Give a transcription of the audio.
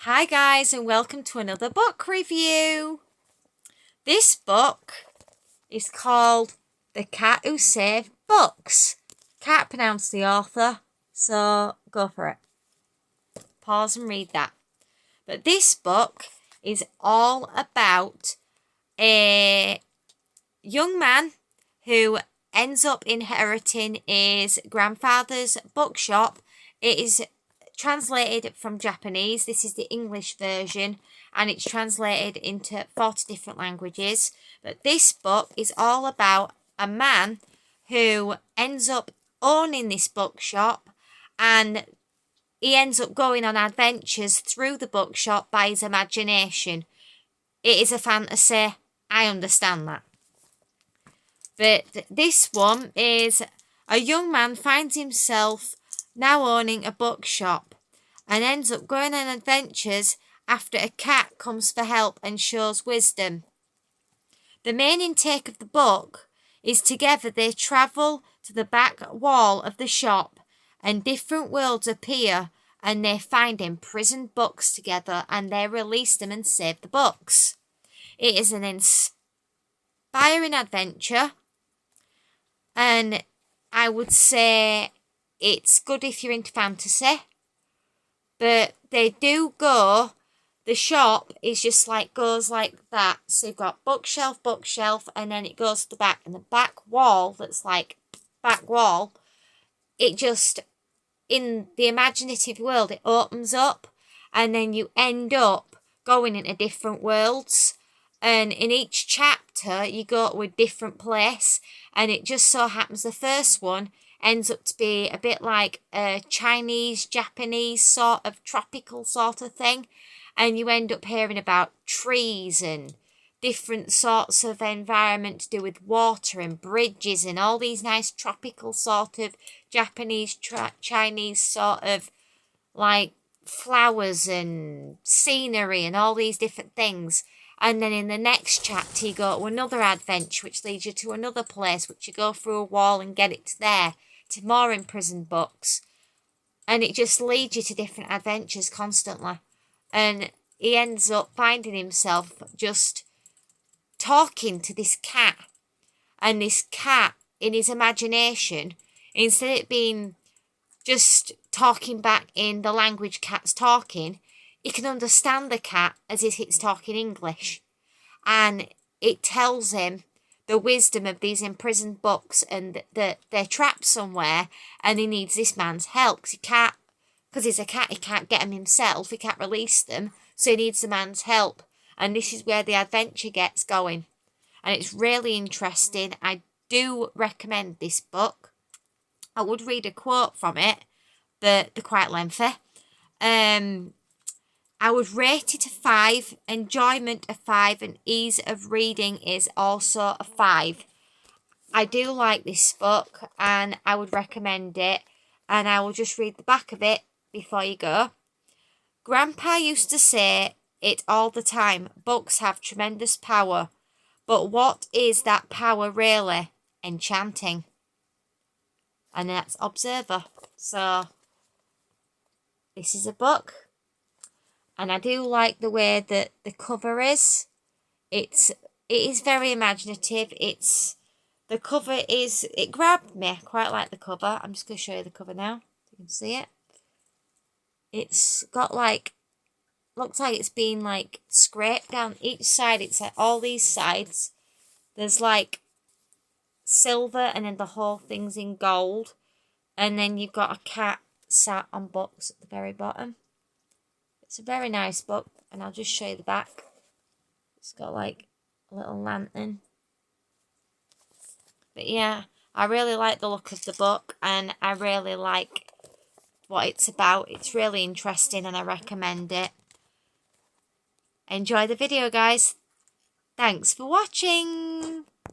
Hi guys, and welcome to another book review. This book is called The Cat Who Saved Books. Can't pronounce the author, so go for it. Pause and read that. But this book is all about a young man who ends up inheriting his grandfather's bookshop. It is translated from Japanese. This is the English version, and it's translated into 40 different languages. But this book is all about a man who ends up owning this bookshop, and he ends up going on adventures through the bookshop by his imagination. It is a fantasy. I understand that. But this one is a young man finds himself now owning a bookshop and ends up going on adventures after a cat comes for help and shows wisdom. The main intake of the book is together they travel to the back wall of the shop and different worlds appear and they find imprisoned books together and they release them and save the books. It is an inspiring adventure, and I would say it's good if you're into fantasy, but they do go, the shop is just like, goes like that. So you've got bookshelf, bookshelf, and then it goes to the back, and the back wall, that's like back wall, it just, in the imaginative world, it opens up, and then you end up going into different worlds. And in each chapter, you go to a different place. And it just so happens the first one ends up to be a bit like a Chinese, Japanese sort of tropical sort of thing. And you end up hearing about trees and different sorts of environment to do with water and bridges and all these nice tropical sort of Japanese, Chinese sort of like flowers and scenery and all these different things. And then in the next chapter, you go to another adventure, which leads you to another place, which you go through a wall and get it to there, to more imprisoned books. And it just leads you to different adventures constantly. And he ends up finding himself just talking to this cat. And this cat, in his imagination, instead of it being just talking back in the language cat's talking, he can understand the cat as if it's talking English. And it tells him the wisdom of these imprisoned books and that they're trapped somewhere and he needs this man's help. Because he's a cat, he can't get them himself, he can't release them, so he needs the man's help. And this is where the adventure gets going. And it's really interesting. I do recommend this book. I would read a quote from it, but they're quite lengthy. I would rate it a 5, enjoyment a 5, and ease of reading is also a 5. I do like this book and I would recommend it, and I will just read the back of it before you go. Grandpa used to say it all the time, books have tremendous power, but what is that power really? Enchanting. And that's Observer. So this is a book. And I do like the way that the cover is. It is very imaginative. The cover is, it grabbed me. I quite like the cover. I'm just going to show you the cover now, so you can see it. It's got like, looks like it's been like scraped down each side. It's like all these sides. There's like silver and then the whole thing's in gold. And then you've got a cat sat on books at the very bottom. It's a very nice book, and I'll just show you the back. It's got like a little lantern. But yeah, I really like the look of the book, and I really like what it's about. It's really interesting, and I recommend it. Enjoy the video, guys. Thanks for watching.